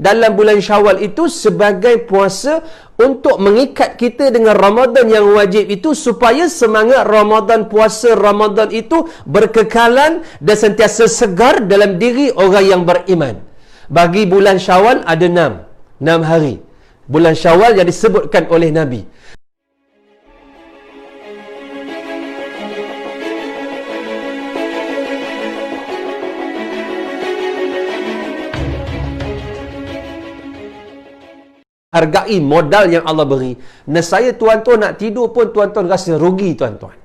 dalam bulan Syawal itu sebagai puasa untuk mengikat kita dengan Ramadan yang wajib itu, supaya semangat Ramadan, puasa Ramadan itu berkekalan dan sentiasa segar dalam diri orang yang beriman. Bagi bulan Syawal ada 6 hari. Bulan Syawal yang disebutkan oleh Nabi. Hargai modal yang Allah beri. Nescaya tuan-tuan nak tidur pun tuan-tuan rasa rugi tuan-tuan.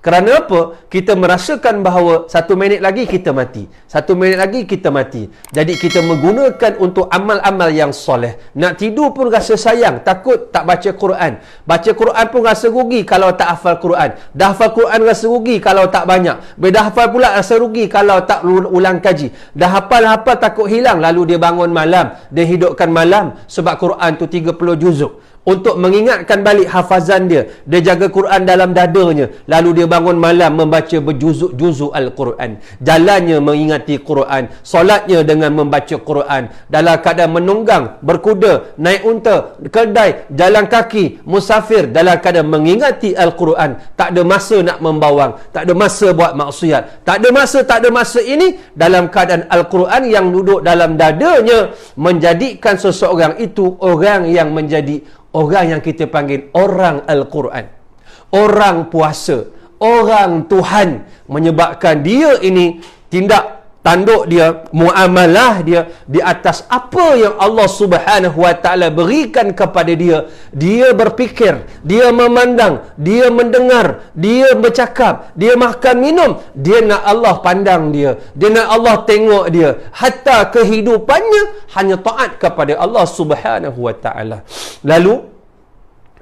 Kerana apa? Kita merasakan bahawa 1 minit lagi kita mati. 1 minit lagi kita mati. Jadi kita menggunakan untuk amal-amal yang soleh. Nak tidur pun rasa sayang. Takut tak baca Quran. Baca Quran pun rasa rugi kalau tak hafal Quran. Dah hafal Quran rasa rugi kalau tak banyak. Bila dah hafal pula rasa rugi kalau tak ulang kaji. Dah hafal takut hilang. Lalu dia bangun malam. Dia hidupkan malam. Sebab Quran tu 30 juzuk. Untuk mengingatkan balik hafazan dia. Dia jaga Quran dalam dadanya. Lalu dia bangun malam membaca berjuzuk-juzuk Al-Quran. Jalannya mengingati Quran. Solatnya dengan membaca Quran. Dalam keadaan menunggang, berkuda, naik unta, kedai, jalan kaki, musafir. Dalam keadaan mengingati Al-Quran. Tak ada masa nak membawang. Tak ada masa buat maksiat. Tak ada masa ini. Dalam keadaan Al-Quran yang duduk dalam dadanya. Menjadikan seseorang itu orang yang menjadi orang yang kita panggil orang Al-Quran. Orang puasa. Orang Tuhan. Menyebabkan dia ini tindak tanduk dia, muamalah dia di atas apa yang Allah Subhanahu Wa Taala berikan kepada dia. Dia berfikir, dia memandang, dia mendengar, dia bercakap, dia makan minum, dia nak Allah pandang dia, dia nak Allah tengok dia. Hatta kehidupannya hanya taat kepada Allah Subhanahu Wa Taala. Lalu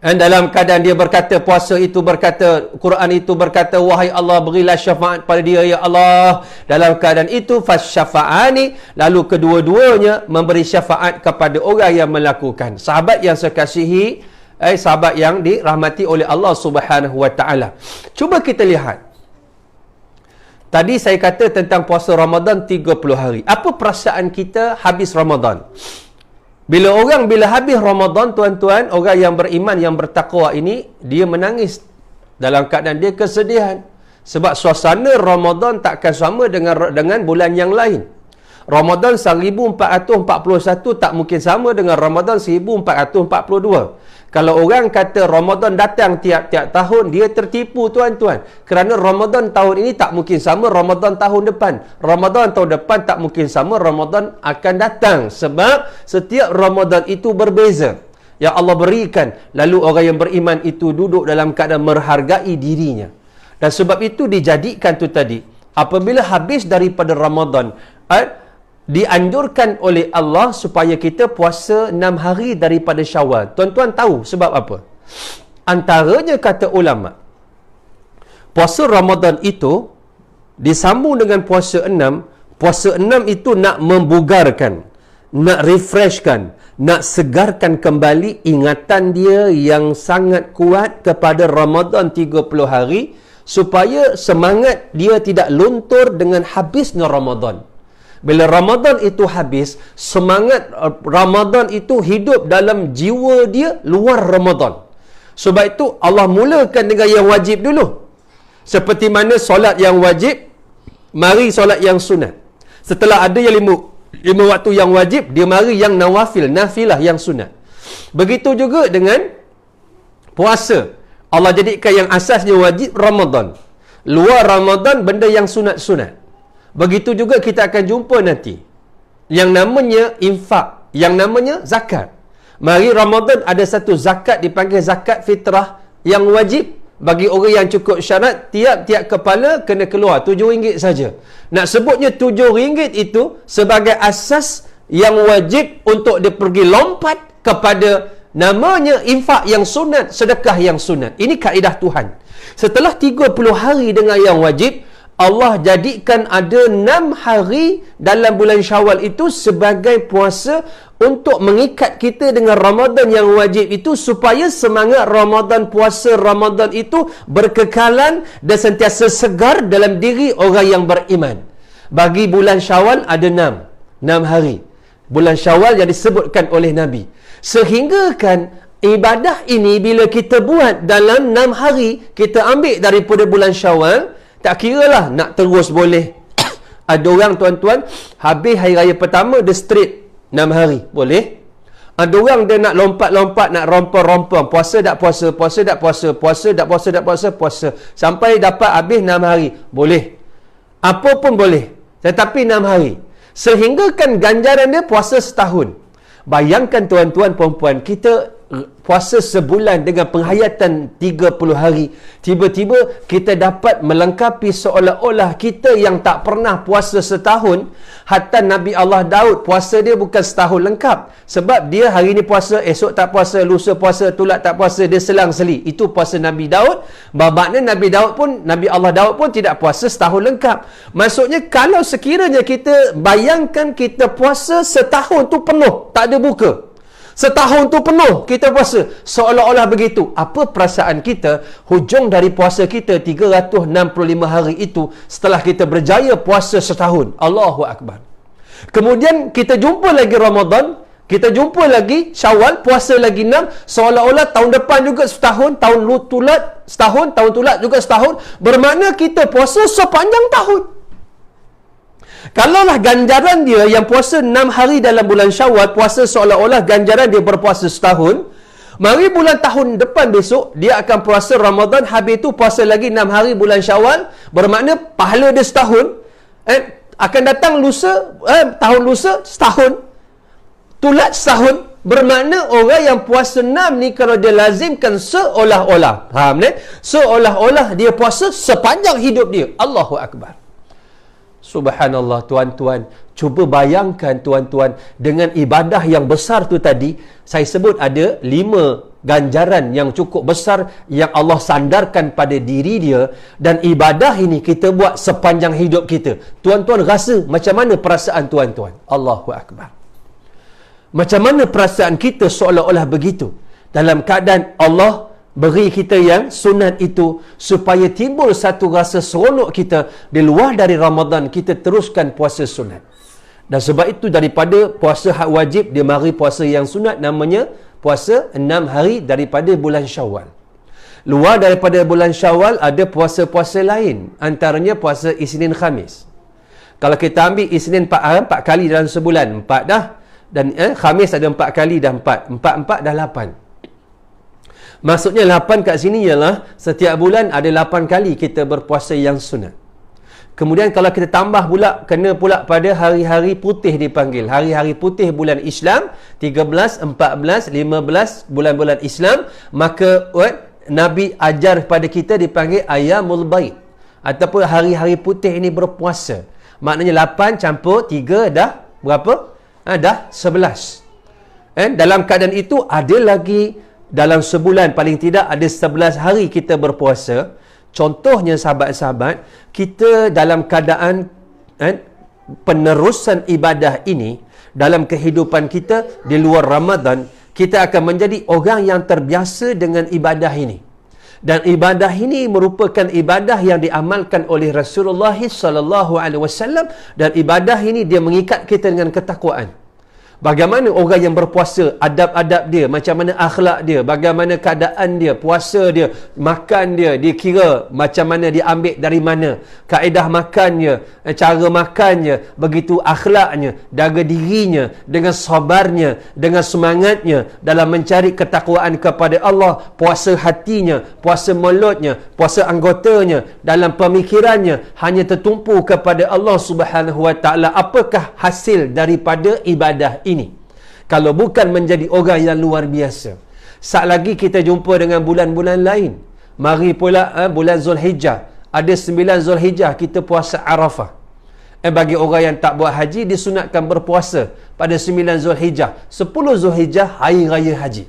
dalam keadaan dia berkata, puasa itu berkata, Quran itu berkata, wahai Allah, berilah syafaat pada dia ya Allah. Dalam keadaan itu fasyafa'ani, lalu kedua-duanya memberi syafaat kepada orang yang melakukan. Sahabat yang saya kasihi, sahabat yang dirahmati oleh Allah Subhanahu Wa Taala. Cuba kita lihat. Tadi saya kata tentang puasa Ramadan 30 hari. Apa perasaan kita habis Ramadan? Bila habis Ramadan, tuan-tuan, orang yang beriman, yang bertakwa ini, dia menangis. Dalam keadaan dia kesedihan. Sebab suasana Ramadan takkan sama dengan bulan yang lain. Ramadan 1441 tak mungkin sama dengan Ramadan 1442. Kalau orang kata Ramadan datang tiap-tiap tahun, dia tertipu tuan-tuan. Kerana Ramadan tahun ini tak mungkin sama Ramadan tahun depan. Ramadan tahun depan tak mungkin sama Ramadan akan datang. Sebab setiap Ramadan itu berbeza. Yang Allah berikan. Lalu orang yang beriman itu duduk dalam keadaan menghargai dirinya. Dan sebab itu dijadikan tu tadi. Apabila habis daripada Ramadan, dianjurkan oleh Allah supaya kita puasa 6 hari daripada Syawal. Tuan-tuan tahu sebab apa? Antaranya kata ulama, puasa Ramadan itu disambung dengan puasa 6. Puasa 6 itu nak membugarkan, nak refreshkan, nak segarkan kembali ingatan dia yang sangat kuat kepada Ramadan 30 hari, supaya semangat dia tidak luntur dengan habisnya Ramadan. Bila Ramadan itu habis, semangat Ramadan itu hidup dalam jiwa dia luar Ramadan. Sebab itu Allah mulakan dengan yang wajib dulu. Seperti mana solat yang wajib, mari solat yang sunat. Setelah ada yang lima waktu yang wajib, dia mari yang nawafil, nafilah yang sunat. Begitu juga dengan puasa. Allah jadikan yang asasnya wajib Ramadan. Luar Ramadan benda yang sunat-sunat. Begitu juga kita akan jumpa nanti yang namanya infak, yang namanya zakat. Mari Ramadan ada satu zakat dipanggil zakat fitrah yang wajib bagi orang yang cukup syarat. Tiap-tiap kepala kena keluar RM7 saja. Nak sebutnya RM7 itu sebagai asas yang wajib untuk dia pergi lompat kepada namanya infak yang sunat, sedekah yang sunat. Ini kaedah Tuhan. Setelah 30 hari dengan yang wajib, Allah jadikan ada 6 hari dalam bulan Syawal itu sebagai puasa untuk mengikat kita dengan Ramadan yang wajib itu, supaya semangat Ramadan, puasa Ramadan itu berkekalan dan sentiasa segar dalam diri orang yang beriman. Bagi bulan Syawal ada 6 hari. bulan Syawal yang disebutkan oleh Nabi. Sehingga kan ibadah ini bila kita buat dalam 6 hari, kita ambil daripada bulan Syawal, tak kira lah nak terus boleh. Ada orang tuan-tuan, habis hari raya pertama dia straight 6 hari, boleh. Ada orang dia nak lompat-lompat, nak rompong-rompong, puasa tak puasa, puasa tak puasa, puasa tak puasa, tak puasa, puasa, sampai dapat habis 6 hari, boleh. Apa pun boleh, tetapi 6 hari. Sehingga kan ganjaran dia puasa setahun. Bayangkan tuan-tuan perempuan, kita puasa sebulan dengan penghayatan 30 hari. Tiba-tiba kita dapat melengkapi seolah-olah kita yang tak pernah puasa setahun. Hatta Nabi Allah Daud, puasa dia bukan setahun lengkap. Sebab dia hari ni puasa, esok tak puasa, lusa puasa, tulat tak puasa, dia selang-seli. Itu puasa Nabi Daud. Babaknya Nabi Allah Daud pun tidak puasa setahun lengkap. Maksudnya kalau sekiranya kita bayangkan kita puasa setahun tu penuh, tak ada buka. Setahun tu penuh kita puasa, seolah-olah begitu. Apa perasaan kita hujung dari puasa kita 365 hari itu setelah kita berjaya puasa setahun? Allahu Akbar. Kemudian kita jumpa lagi Ramadan, kita jumpa lagi Syawal, puasa lagi 6, seolah-olah tahun depan juga setahun, tahun tulat setahun, tahun tulat juga setahun. Bermakna kita puasa sepanjang tahun. Kalaulah ganjaran dia yang puasa 6 hari dalam bulan Syawal, puasa seolah-olah ganjaran dia berpuasa setahun, mari bulan tahun depan besok, dia akan puasa Ramadan, habis tu puasa lagi 6 hari bulan Syawal, bermakna pahala dia setahun. Akan datang lusa, tahun lusa setahun, tulat setahun. Bermakna orang yang puasa 6 ni, kalau dia lazimkan seolah-olah, faham ni? Seolah-olah dia puasa sepanjang hidup dia. Allahu Akbar. Subhanallah tuan-tuan, cuba bayangkan tuan-tuan, dengan ibadah yang besar tu tadi, saya sebut ada 5 ganjaran yang cukup besar yang Allah sandarkan pada diri dia, dan ibadah ini kita buat sepanjang hidup kita. Tuan-tuan rasa macam mana perasaan tuan-tuan? Allahu Akbar. Macam mana perasaan kita seolah-olah begitu? Dalam keadaan Allah beri kita yang sunat itu, supaya timbul satu rasa seronok kita. Di luar dari Ramadan, kita teruskan puasa sunat. Dan sebab itu daripada puasa hak wajib, dia mari puasa yang sunat, namanya puasa 6 hari daripada bulan Syawal. Luar daripada bulan Syawal ada puasa-puasa lain, antaranya puasa Isnin Khamis. Kalau kita ambil Isnin 4 kali dalam sebulan, 4 dah. Dan Khamis ada 4 kali dah 4. 4 dah 8. Maksudnya 8 kat sini ialah setiap bulan ada 8 kali kita berpuasa yang sunat. Kemudian kalau kita tambah pula, kena pula pada hari-hari putih dipanggil. Hari-hari putih bulan Islam, 13, 14, 15 bulan-bulan Islam, maka Nabi ajar kepada kita dipanggil Ayyamul Baid. Ataupun hari-hari putih ini berpuasa. Maknanya 8 campur 3 dah berapa? Dah 11. Dalam keadaan itu ada lagi dalam sebulan paling tidak ada 11 hari kita berpuasa. Contohnya sahabat-sahabat, kita dalam keadaan penerusan ibadah ini dalam kehidupan kita di luar Ramadan, kita akan menjadi orang yang terbiasa dengan ibadah ini. Dan ibadah ini merupakan ibadah yang diamalkan oleh Rasulullah SAW, dan ibadah ini dia mengikat kita dengan ketakwaan. Bagaimana orang yang berpuasa, adab-adab dia, macam mana akhlak dia, bagaimana keadaan dia, puasa dia, makan dia, dia kira macam mana dia ambil dari mana, kaedah makannya, cara makannya, begitu akhlaknya, jaga dirinya, dengan sabarnya, dengan semangatnya dalam mencari ketakwaan kepada Allah, puasa hatinya, puasa mulutnya, puasa anggotanya, dalam pemikirannya hanya tertumpu kepada Allah Subhanahu Wa Taala. Apakah hasil daripada ibadah ini? Kalau bukan menjadi orang yang luar biasa. Sat lagi kita jumpa dengan bulan-bulan lain. Mari pula bulan Zulhijjah. Ada 9 Zulhijjah kita puasa Arafah. Bagi orang yang tak buat haji, disunatkan berpuasa pada 9 Zulhijjah. 10 Zulhijjah hari raya haji.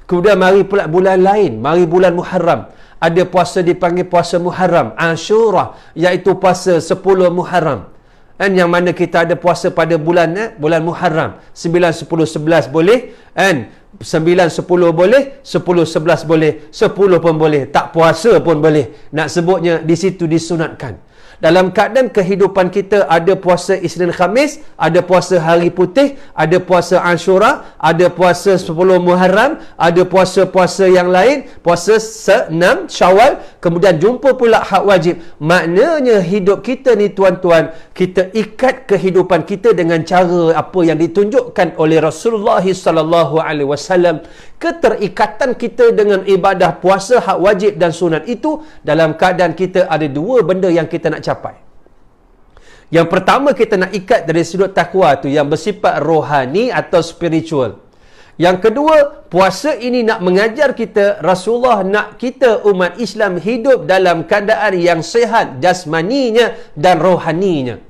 Kemudian mari pula bulan lain, mari bulan Muharram. Ada puasa dipanggil puasa Muharram, Ashura, iaitu puasa 10 Muharram. Yang mana kita ada puasa pada bulan Muharram, 9, 10, 11 boleh, 9, 10 boleh, 10, 11 boleh, 10 pun boleh, tak puasa pun boleh. Nak sebutnya di situ disunatkan. Dalam keadaan kehidupan kita ada puasa Isnin Khamis, ada puasa Hari Putih, ada puasa Ashura, ada puasa 10 Muharram, ada puasa-puasa yang lain, puasa 6 Syawal, kemudian jumpa pula hak wajib. Maknanya hidup kita ni tuan-tuan, kita ikat kehidupan kita dengan cara apa yang ditunjukkan oleh Rasulullah sallallahu alaihi wasallam. Keterikatan kita dengan ibadah puasa hak wajib dan sunat itu dalam keadaan kita ada dua benda yang kita nak capai. Yang pertama, kita nak ikat dari sudut takwa tu yang bersifat rohani atau spiritual. Yang kedua, puasa ini nak mengajar kita, Rasulullah nak kita umat Islam hidup dalam keadaan yang sihat jasmaninya dan rohaninya.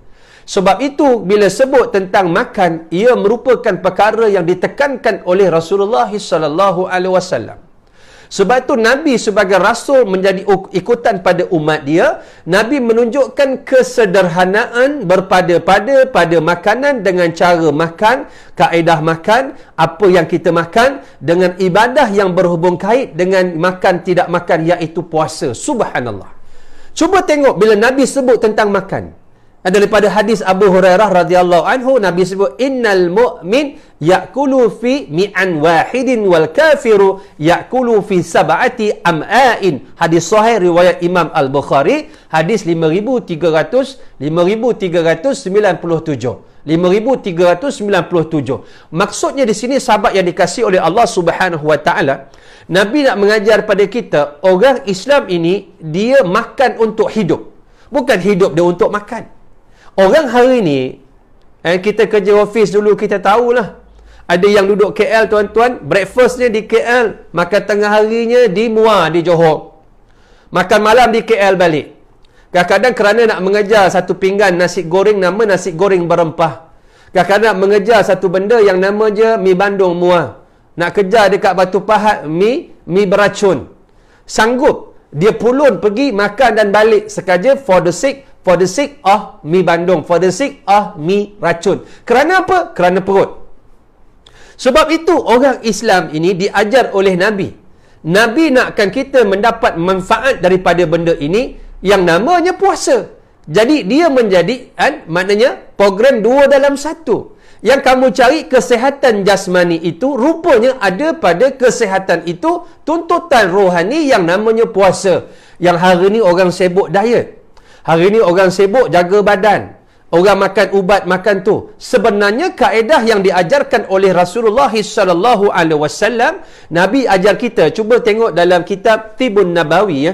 Sebab itu, bila sebut tentang makan, ia merupakan perkara yang ditekankan oleh Rasulullah sallallahu alaihi wasallam. Sebab itu Nabi sebagai Rasul menjadi ikutan pada umat dia. Nabi menunjukkan kesederhanaan berpada-pada pada makanan dengan cara makan, kaedah makan, apa yang kita makan, dengan ibadah yang berhubung kait dengan makan tidak makan, iaitu puasa. Subhanallah. Cuba tengok bila Nabi sebut tentang makan. Daripada hadis Abu Hurairah radhiyallahu anhu, Nabi sebut innal mu'min ya'kulu fi mi'an wahidin wal kafiru ya'kulu fi sab'ati am'ain. Hadis sahih riwayat Imam Al-Bukhari, hadis 5397. 5397. Maksudnya di sini sahabat yang dikasihi oleh Allah Subhanahu wa taala, Nabi nak mengajar pada kita, orang Islam ini dia makan untuk hidup. Bukan hidup dia untuk makan. Orang hari ni, kita kerja office dulu, kita tahulah. Ada yang duduk KL tuan-tuan, breakfastnya di KL, makan tengah harinya di Muar, di Johor. Makan malam di KL balik. Kadang-kadang kerana nak mengejar satu pinggan nasi goreng, nama nasi goreng berempah. Kadang-kadang nak mengejar satu benda yang nama je mi Bandung Muar. Nak kejar dekat Batu Pahat, mi beracun. Sanggup dia pulun pergi makan dan balik sekaja for the sake of mi Bandung, for the sake of mi racun. Kerana apa? Kerana perut. Sebab itu orang Islam ini diajar oleh Nabi. Nabi nakkan kita mendapat manfaat daripada benda ini yang namanya puasa. Jadi dia menjadi maknanya program 2 dalam 1. Yang kamu cari kesihatan jasmani itu, rupanya ada pada kesihatan itu tuntutan rohani yang namanya puasa. Yang hari ni orang sibuk diet. Hari ni orang sibuk jaga badan. Orang makan ubat makan tu. Sebenarnya kaedah yang diajarkan oleh Rasulullah sallallahu alaihi wasallam, Nabi ajar kita. Cuba tengok dalam kitab Tibun Nabawi ya.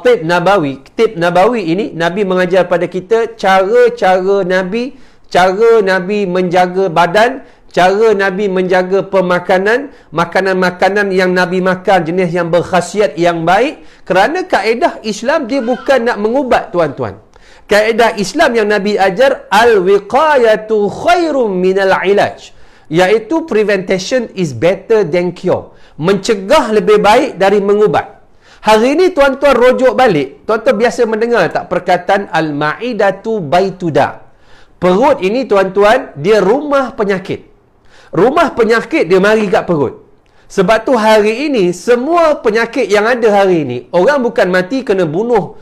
Tib Nabawi. Tib Nabawi ini Nabi mengajar pada kita cara-cara Nabi, cara Nabi menjaga badan, cara Nabi menjaga pemakanan, makanan-makanan yang Nabi makan jenis yang berkhasiat yang baik. Kerana kaedah Islam dia bukan nak mengubat tuan-tuan. Kaedah Islam yang Nabi ajar, al-wiqayatu khairum minal ilaj, iaitu prevention is better than cure. Mencegah lebih baik dari mengubat. Hari ini tuan-tuan rujuk balik, tuan-tuan biasa mendengar tak perkataan al-ma'idatu baituda. Perut ini tuan-tuan, dia rumah penyakit. Rumah penyakit dia mari kat perut. Sebab tu hari ini, semua penyakit yang ada hari ini, orang bukan mati kena bunuh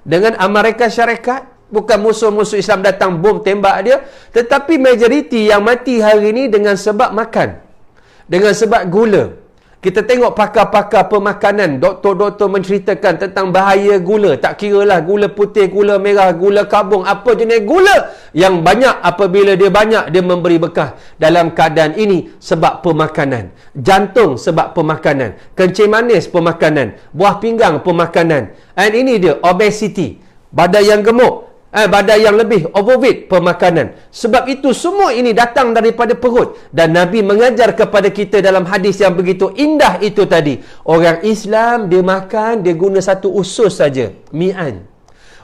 dengan Amerika Syarikat. Bukan musuh-musuh Islam datang bom tembak dia. Tetapi majoriti yang mati hari ini dengan sebab makan. Dengan sebab gula. Kita tengok pakar-pakar pemakanan, doktor-doktor menceritakan tentang bahaya gula. Tak kira lah gula putih, gula merah, gula karbon, apa jenis gula yang banyak. Apabila dia banyak, dia memberi bekah. Dalam keadaan ini sebab pemakanan. Jantung sebab pemakanan. Kencing manis pemakanan. Buah pinggang pemakanan. And ini dia obesity. Badan yang gemuk. Badan yang lebih overweight pemakanan. Sebab itu semua ini datang daripada perut. Dan Nabi mengajar kepada kita dalam hadis yang begitu indah itu tadi. Orang Islam dia makan, dia guna satu usus saja, mi'an.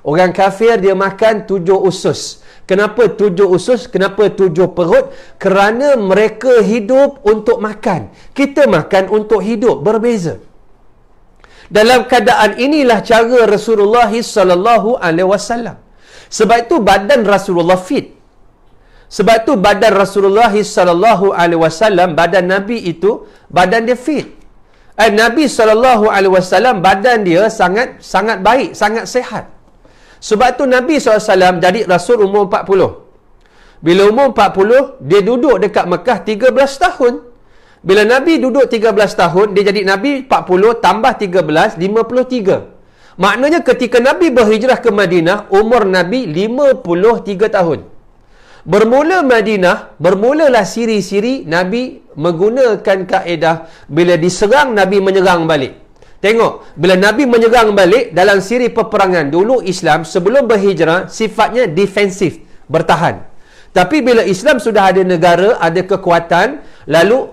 Orang kafir dia makan 7 usus. Kenapa 7 usus? Kenapa 7 perut? Kerana mereka hidup untuk makan. Kita makan untuk hidup. Berbeza. Dalam keadaan inilah cara Rasulullah sallallahu alaihi wasallam. Sebab itu badan Rasulullah fit. Sebab itu badan Rasulullah sallallahu alaihi wasallam, badan Nabi itu badan dia fit. Nabi sallallahu alaihi wasallam badan dia sangat baik, sangat sihat. Sebab tu Nabi SAW jadi Rasul umur 40. Bila umur 40, dia duduk dekat Mekah 13 tahun. Bila Nabi duduk 13 tahun, dia jadi Nabi 40 tambah 13, 53. Maknanya ketika Nabi berhijrah ke Madinah, umur Nabi 53 tahun. Bermula Madinah, bermulalah siri-siri Nabi menggunakan kaedah bila diserang, Nabi menyerang balik. Tengok, bila Nabi menyerang balik dalam siri peperangan, dulu Islam sebelum berhijrah sifatnya defensif, bertahan. Tapi bila Islam sudah ada negara, ada kekuatan, lalu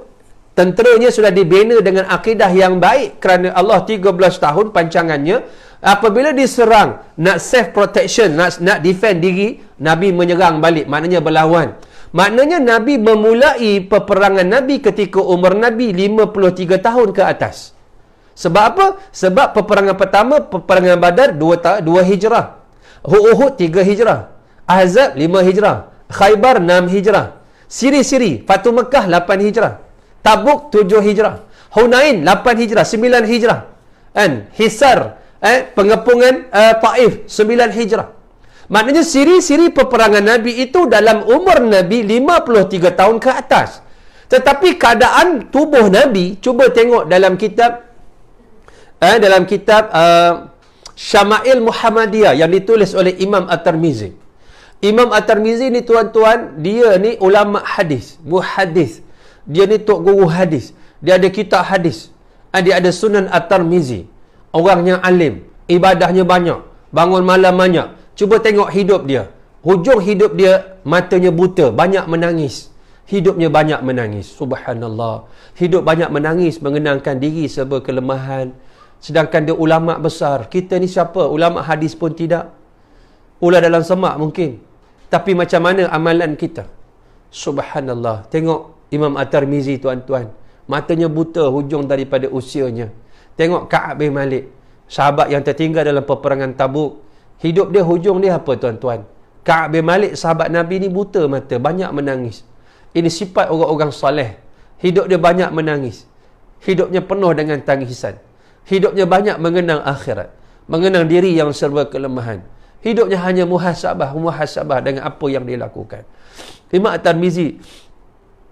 tenteranya sudah dibina dengan akidah yang baik kerana Allah 13 tahun pancangannya. Apabila diserang, nak self protection, nak defend diri, Nabi menyerang balik, maknanya berlawan. Maknanya Nabi memulai peperangan Nabi ketika umur Nabi 53 tahun ke atas. Sebab apa? Sebab peperangan pertama, peperangan Badar 2 hijrah. Uhud 3 hijrah. Ahzab 5 hijrah. Khaybar 6 hijrah. Siri-siri Fatu Mekah 8 hijrah. Tabuk 7 hijrah. Hunain 8 hijrah, 9 hijrah. Hisar, pengepungan Taif 9 hijrah. Maknanya siri-siri peperangan Nabi itu dalam umur Nabi 53 tahun ke atas. Tetapi keadaan tubuh Nabi, cuba tengok dalam kitab Syama'il Muhammadiyah yang ditulis oleh Imam At-Tirmizi. Imam At-Tirmizi ni tuan-tuan, dia ni ulama hadis, muhaddis. Dia ni tok guru hadis. Dia ada kitab hadis. Dia ada Sunan At-Tirmizi. Orangnya alim, ibadahnya banyak, bangun malam banyak. Cuba tengok hidup dia. Hujung hidup dia, matanya buta, banyak menangis. Hidupnya banyak menangis. Subhanallah. Hidup banyak menangis, mengenangkan diri serba kelemahan. Sedangkan dia ulama besar. Kita ni siapa? Ulama hadis pun tidak. Ular dalam semak mungkin. Tapi macam mana amalan kita? Subhanallah. Tengok Imam At-Tirmizi tuan-tuan. Matanya buta hujung daripada usianya. Tengok Ka'ab bin Malik. Sahabat yang tertinggal dalam peperangan Tabuk. Hidup dia, hujung dia apa tuan-tuan? Ka'ab bin Malik, sahabat Nabi ni buta mata. Banyak menangis. Ini sifat orang-orang soleh. Hidup dia banyak menangis. Hidupnya penuh dengan tangisan. Hidupnya banyak mengenang akhirat. Mengenang diri yang serba kelemahan. Hidupnya hanya muhasabah dengan apa yang dia lakukan. Imam At-Tirmizi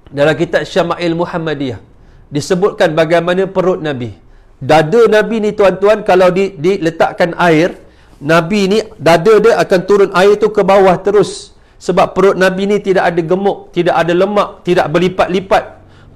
dalam kitab Syama'il Muhammadiyah disebutkan bagaimana perut Nabi. Dada Nabi ni tuan-tuan, kalau diletakkan air, Nabi ni dada dia akan turun air tu ke bawah terus. Sebab perut Nabi ni tidak ada gemuk, tidak ada lemak, tidak berlipat-lipat.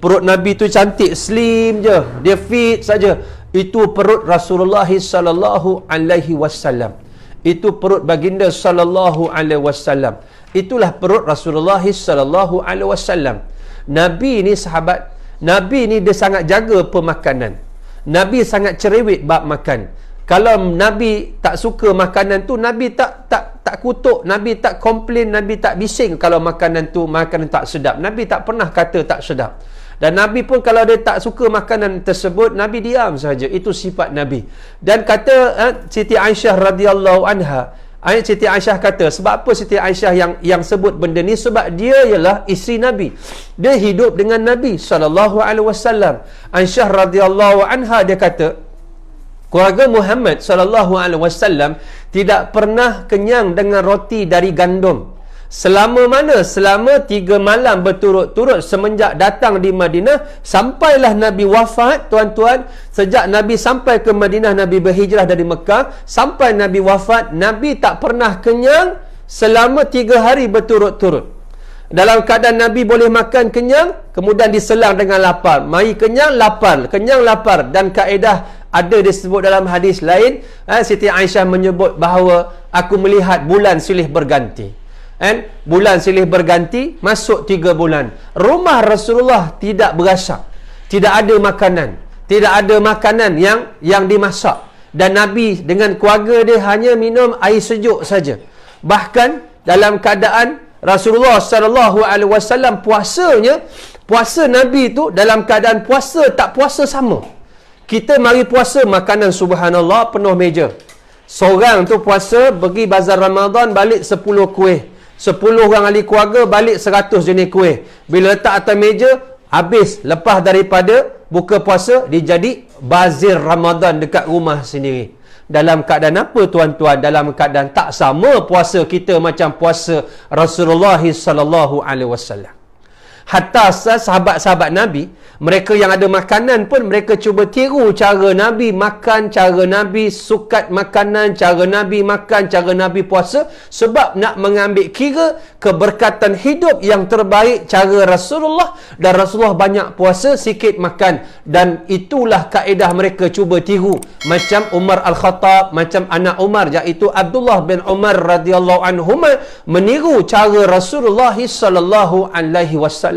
Perut Nabi tu cantik, slim je, dia fit saja. Itu perut Rasulullah sallallahu alaihi wasallam. Itu perut baginda sallallahu alaihi wasallam. Itulah perut Rasulullah sallallahu alaihi wasallam. Nabi ni sahabat, Nabi ni dia sangat jaga pemakanan. Nabi sangat cerewet bab makan. Kalau Nabi tak suka makanan tu, Nabi tak kutuk, Nabi tak komplain, Nabi tak bising kalau makanan tu makanan tak sedap. Nabi tak pernah kata tak sedap. Dan Nabi pun kalau dia tak suka makanan tersebut, Nabi diam saja. Itu sifat Nabi. Dan kata Siti Aisyah radhiyallahu anha, Siti Aisyah kata, sebab apa Siti Aisyah yang sebut benda ni? Sebab dia ialah isteri Nabi. Dia hidup dengan Nabi sallallahu alaihi wasallam. Aisyah radhiyallahu anha dia kata, keluarga Muhammad sallallahu alaihi wasallam tidak pernah kenyang dengan roti dari gandum. Selama mana? Selama 3 malam berturut-turut semenjak datang di Madinah sampailah Nabi wafat, tuan-tuan. Sejak Nabi sampai ke Madinah, Nabi berhijrah dari Mekah, sampai Nabi wafat, Nabi tak pernah kenyang selama 3 hari berturut-turut. Dalam keadaan Nabi boleh makan kenyang, kemudian diselang dengan lapar. Mari kenyang, lapar, kenyang, lapar. Dan kaedah ada disebut dalam hadis lain, Siti Aisyah menyebut bahawa aku melihat bulan silih berganti. Bulan silih berganti, masuk 3 bulan. Rumah Rasulullah tidak berasap, tidak ada makanan, tidak ada makanan yang dimasak. Dan Nabi dengan keluarga dia hanya minum air sejuk saja. Bahkan dalam keadaan Rasulullah sallallahu alaihi wasallam puasa Nabi tu dalam keadaan puasa tak puasa sama. Kita mari puasa, makanan subhanallah penuh meja. Seorang tu puasa pergi bazar Ramadan, balik 10 kuih. 10 orang ahli keluarga balik 100 jenis kuih. Bila letak atas meja, habis. Lepas daripada buka puasa, dia jadi bazir Ramadan dekat rumah sendiri. dalam keadaan apa tuan-tuan? Dalam keadaan tak sama puasa kita macam puasa Rasulullah sallallahu alaihi wasallam. Hatta sahabat-sahabat Nabi, mereka yang ada makanan pun mereka cuba tiru cara Nabi makan, cara Nabi sukat makanan, cara Nabi makan, cara Nabi puasa, sebab nak mengambil kira keberkatan hidup yang terbaik cara Rasulullah, dan Rasulullah banyak puasa, sikit makan, dan itulah kaedah mereka cuba tiru. Macam Umar Al-Khattab, macam anak Umar iaitu Abdullah bin Umar radhiyallahu anhuma meniru cara Rasulullah sallallahu alaihi wasallam.